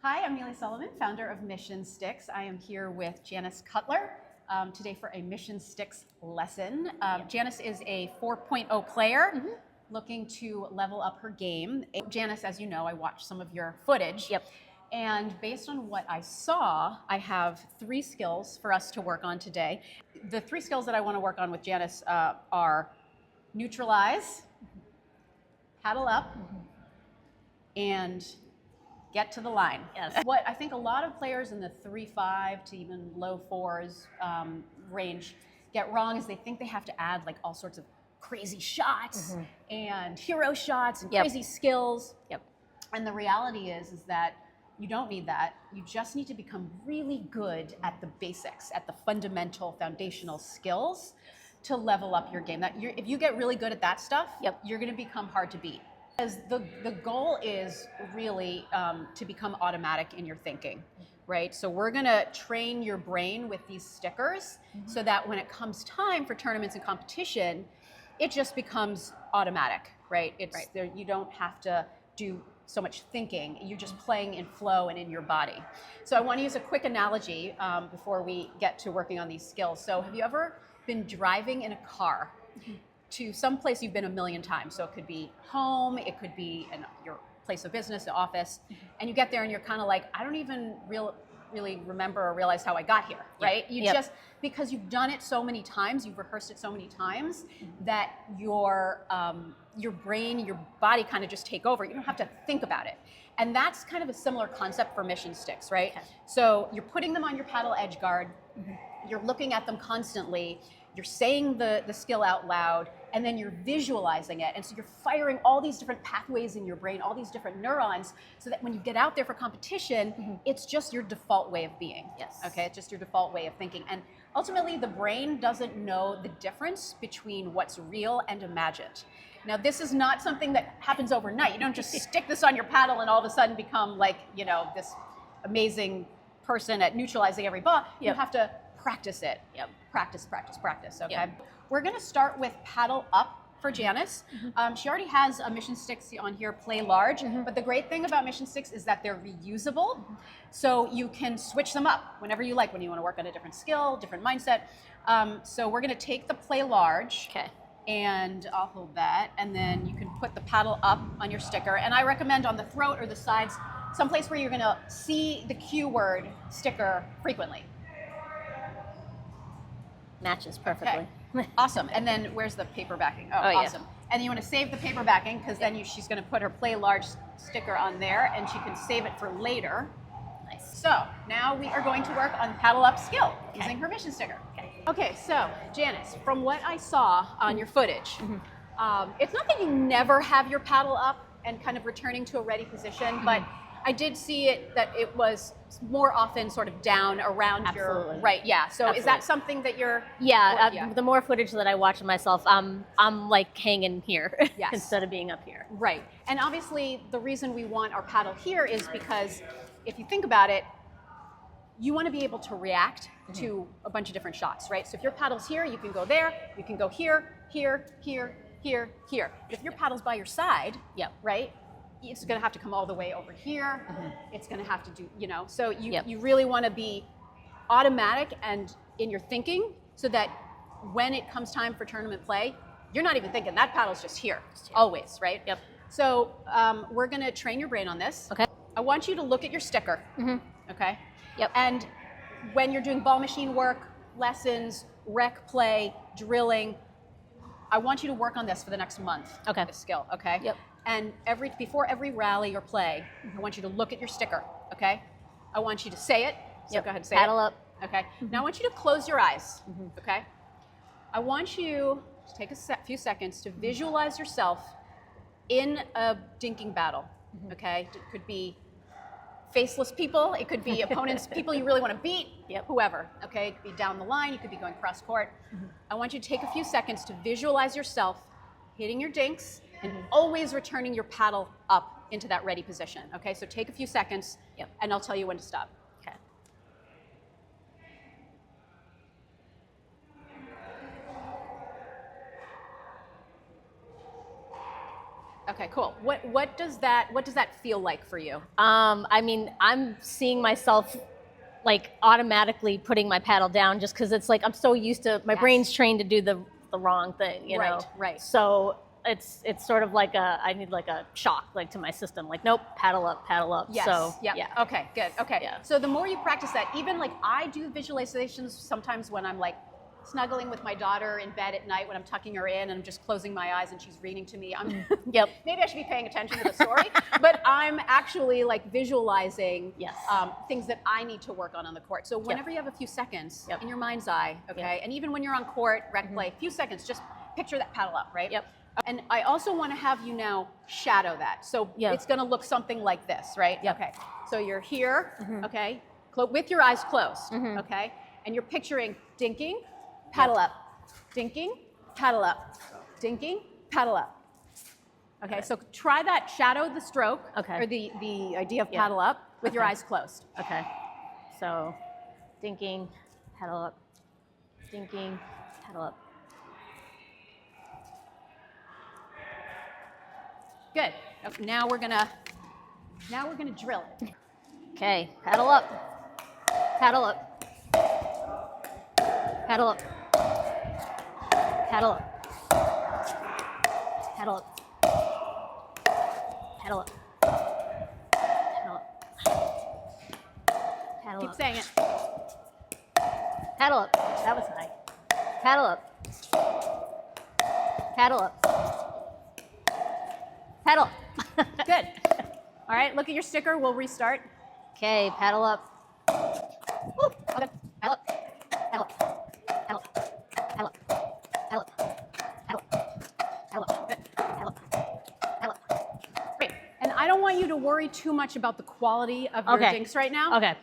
Hi, I'm Neely Sullivan, founder of Mission Sticks. I am here with Janice Cutler today for a Mission Sticks lesson. Janice is a 4.0 player looking to level up her game. Janice, as you know, I watched some of your footage. Yep. And based on what I saw, I have 3 skills for us to work on today. The 3 skills that I want to work on with Janice are neutralize, paddle up, and get to the line. Yes. What I think a lot of players in the 3-5 to even low 4s range get wrong is they think they have to add like all sorts of crazy shots and hero shots and crazy skills. Yep. And the reality is that you don't need that. You just need to become really good at the basics, at the fundamental foundational skills to level up your game. If you get really good at that stuff, you're going to become hard to beat. Because the goal is really to become automatic in your thinking, right? So we're gonna train your brain with these stickers so that when it comes time for tournaments and competition, it just becomes automatic, right? You don't have to do so much thinking. You're just playing in flow and in your body. So I want to use a quick analogy before we get to working on these skills. So have you ever been driving in a car to some place you've been a million times? So it could be home, it could be in your place of business, the office, and you get there and you're kind of like, I don't even really remember or realize how I got here, right? You just, because you've done it so many times, you've rehearsed it so many times that your brain, your body kind of just take over. You don't have to think about it. And that's kind of a similar concept for Mission Sticks, right? Okay. So you're putting them on your paddle edge guard, you're looking at them constantly, you're saying the skill out loud, and then you're visualizing it. And so you're firing all these different pathways in your brain, all these different neurons, so that when you get out there for competition, it's just your default way of being. Yes. Okay, it's just your default way of thinking. And ultimately, the brain doesn't know the difference between what's real and imagined. Now, this is not something that happens overnight. You don't just stick this on your paddle and all of a sudden become like, this amazing person at neutralizing every ball. You have to practice it. Practice, okay? We're gonna start with paddle up for Janice. She already has a Mission Sticks on here, play large, but the great thing about Mission Sticks is that they're reusable, so you can switch them up whenever you like, when you wanna work on a different skill, different mindset. So we're gonna take the play large, and I'll hold that, and then you can put the paddle up on your sticker, and I recommend on the throat or the sides, someplace where you're gonna see the cue word sticker frequently. Matches perfectly. Okay. Awesome. And then where's the paper backing? Oh, awesome. And you want to save the paper backing because then she's going to put her play large sticker on there and she can save it for later. Nice. So now we are going to work on paddle up skill using her Mission sticker. Okay, so Janice, from what I saw on your footage, it's not that you never have your paddle up and kind of returning to a ready position, but I did see it that it was more often sort of down around your right. Yeah. So is that something that you're? The more footage that I watch of myself, I'm like hanging here instead of being up here. Right. And obviously, the reason we want our paddle here is because if you think about it, you want to be able to react to a bunch of different shots, right? So if your paddle's here, you can go there. You can go here, here, here, here, here. But if your paddle's by your side, right? It's going to have to come all the way over here. It's going to have to do, so you really want to be automatic and in your thinking so that when it comes time for tournament play, you're not even thinking that paddle's just here, always, right? So we're going to train your brain on this. Okay. I want you to look at your sticker. Okay. And when you're doing ball machine work, lessons, rec play, drilling, I want you to work on this for the next month. Okay. This skill. Okay. And before every rally or play, I want you to look at your sticker, okay? I want you to say it. So go ahead and say paddle up. Okay. Now I want you to close your eyes, okay? I want you to take a few seconds to visualize yourself in a dinking battle, okay? It could be faceless people. It could be opponents, people you really want to beat, whoever, okay? It could be down the line. You could be going cross court. I want you to take a few seconds to visualize yourself hitting your dinks and always returning your paddle up into that ready position. Okay, so take a few seconds and I'll tell you when to stop. Okay. Okay, cool. What does that feel like for you? I mean, I'm seeing myself like automatically putting my paddle down just because it's like I'm so used to my brain's trained to do the wrong thing, you know. Right. So it's sort of like I need like a shock like to my system. Like, nope, paddle up. Yes. So yeah. Okay, good. Okay. Yeah. So the more you practice that, even like I do visualizations sometimes when I'm like snuggling with my daughter in bed at night when I'm tucking her in and I'm just closing my eyes and she's reading to me. I'm Yep. maybe I should be paying attention to the story, but I'm actually like visualizing Yes. things that I need to work on the court. So whenever you have a few seconds in your mind's eye, okay, and even when you're on court, rec play, a few seconds, just picture that paddle up, right? Yep. And I also want to have you now shadow that. So it's going to look something like this, right? Yep. Okay. So you're here, okay, with your eyes closed, okay, and you're picturing dinking, paddle up, dinking, paddle up, dinking, paddle up. Okay, so try that, shadow the stroke, or the idea of paddle up with your eyes closed. Okay. So, dinking, paddle up, dinking, paddle up. Good. Okay, now we're gonna drill it. Okay, paddle up, paddle up, paddle up, paddle up, paddle up, paddle up, paddle up, paddle Keep up, saying it. paddle up. That was high. Paddle up, paddle up, paddle. Good. All right, look at your sticker. We'll restart. Okay, paddle up. Woo, okay. Paddle up, paddle up, paddle up, paddle up, paddle up, paddle up, paddle up, Good. paddle up, paddle up. Great. And I don't want you to worry too much about the quality of your dinks right now. Okay.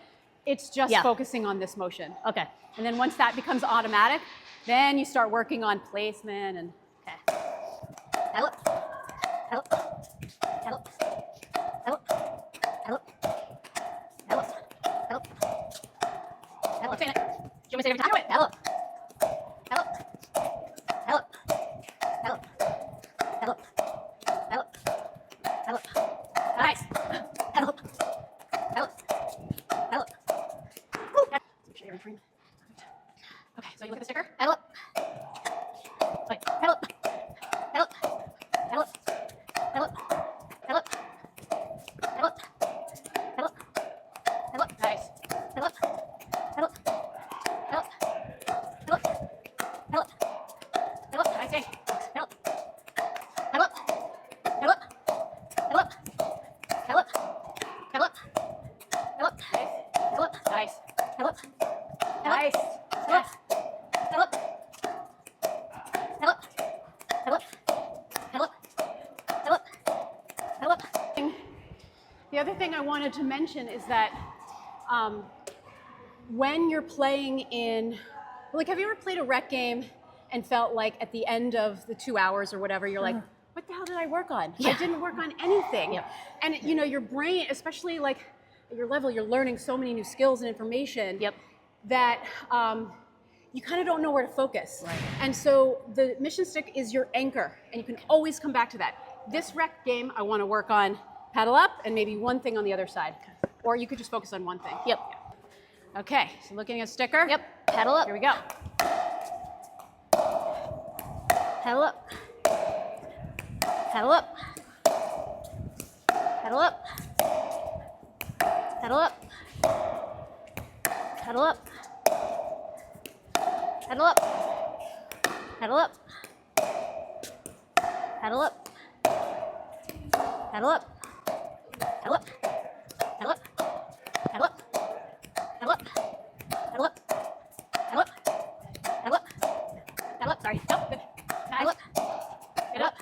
It's just focusing on this motion. Okay. And then once that becomes automatic, then you start working on placement and Okay. Paddle up, paddle up, paddle up, paddle up, paddle up, paddle up, paddle up, paddle up. saying it. Do you want me to say it every time? Do it. Paddle up, paddle up, paddle up, paddle up, paddle up, paddle up, paddle up. Nice. Paddle up, paddle up, paddle up. Woo. Make sure you're in frame. Okay, so you look at the sticker. Paddle up. Wait, paddle up. Paddle up. Paddle up. Paddle up. Paddle up. Paddle up. Paddle up. Paddle up. Nice. Paddle up. Paddle up. Paddle up. Paddle up. Paddle up. Paddle up. Nice. Paddle up. Paddle up. Paddle up. Paddle up. Paddle up. Paddle up. Paddle up. Paddle up. Nice. Paddle up. Nice. Paddle up. Paddle up. Paddle up. Paddle up. Paddle up. Paddle up. Paddle up. The other thing I wanted to mention is that when you're playing in, like, have you ever played a rec game and felt like at the end of the 2 hours or whatever, you're like, what the hell did I work on? I didn't work on anything. Yep. And you know, your brain, especially like at your level, you're learning so many new skills and information that you kind of don't know where to focus. Right. And so the mission stick is your anchor, and you can always come back to that. This rec game, I want to work on paddle up and maybe one thing on the other side. Or you could just focus on one thing. Yep. Okay, so looking at sticker. Yep. Paddle up. Here we go. Paddle up. Paddle up. Paddle up. Paddle up. Paddle up. Paddle up. Paddle up. Paddle up. Paddle up. Paddle up. Paddle up. Paddle up. Paddle up. Paddle up. Paddle up. Paddle up. Paddle up. Sorry. Nope. Good. Paddle up. Get up.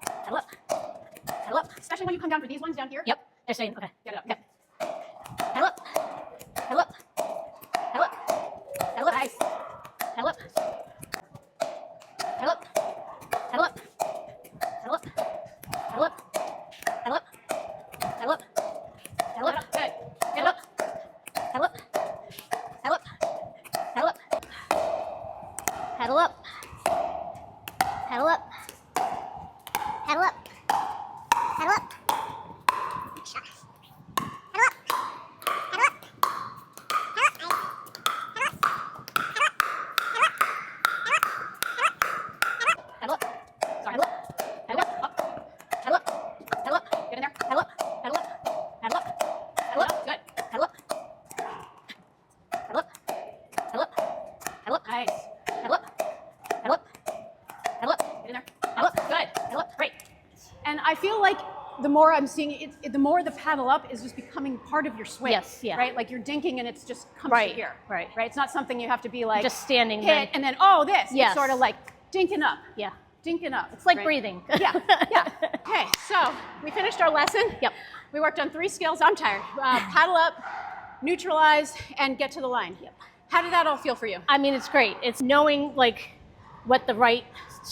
Paddle up. Paddle up. Especially when you come down for these ones down here. Yep. They're saying, okay. Get it up. Yep. Paddle up. Paddle up. Paddle up. Paddle up. Nice. Paddle up. Paddle up. Paddle up. Paddle up. Paddle up. Paddle up. Paddle up. Paddle up. Good. Paddle up. Paddle up. Paddle up. Paddle up. Paddle up. Paddle up. Paddle up. the more I'm seeing it, the more the paddle up is just becoming part of your swing. Yes, yeah. Right? Like you're dinking and it's just comes Right, to here. right. Right? It's not something you have to be like Just standing hit then. and then oh this. Yes. It's sort of like dinking up. Yeah. Dinking up. It's like right? breathing. Yeah, yeah. Okay, so we finished our lesson. Yep. We worked on 3 skills. I'm tired. Paddle up, neutralize, and get to the line. Yep. How did that all feel for you? I mean, it's great. It's knowing like what the right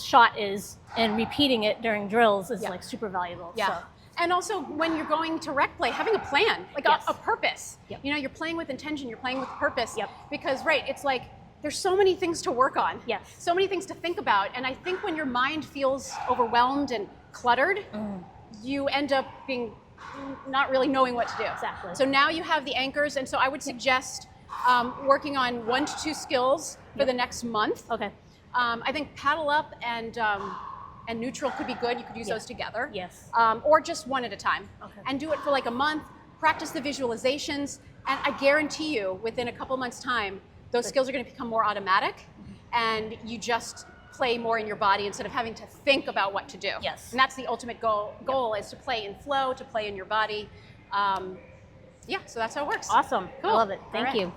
shot is and repeating it during drills is Yeah. like super valuable. Yeah. So, And also when you're going to rec play, having a plan, like Yes. a purpose. Yep. You know, you're playing with intention, you're playing with purpose. Yep. Because, right, it's like there's so many things to work on. Yes. So many things to think about. And I think when your mind feels overwhelmed and cluttered, you end up being not really knowing what to do. Exactly. So now you have the anchors. And so I would suggest working on 1 to 2 skills for the next month. okay. I think paddle up and neutral could be good. You could use those together. Yes. Or just one at a time. Okay. And do it for like a month. Practice the visualizations, and I guarantee you, within a couple months' time, those skills are going to become more automatic, and you just play more in your body instead of having to think about what to do. Yes. And that's the ultimate goal is to play in flow, to play in your body. Yeah. So that's how it works. Awesome. Cool. I love it. All Thank right. you.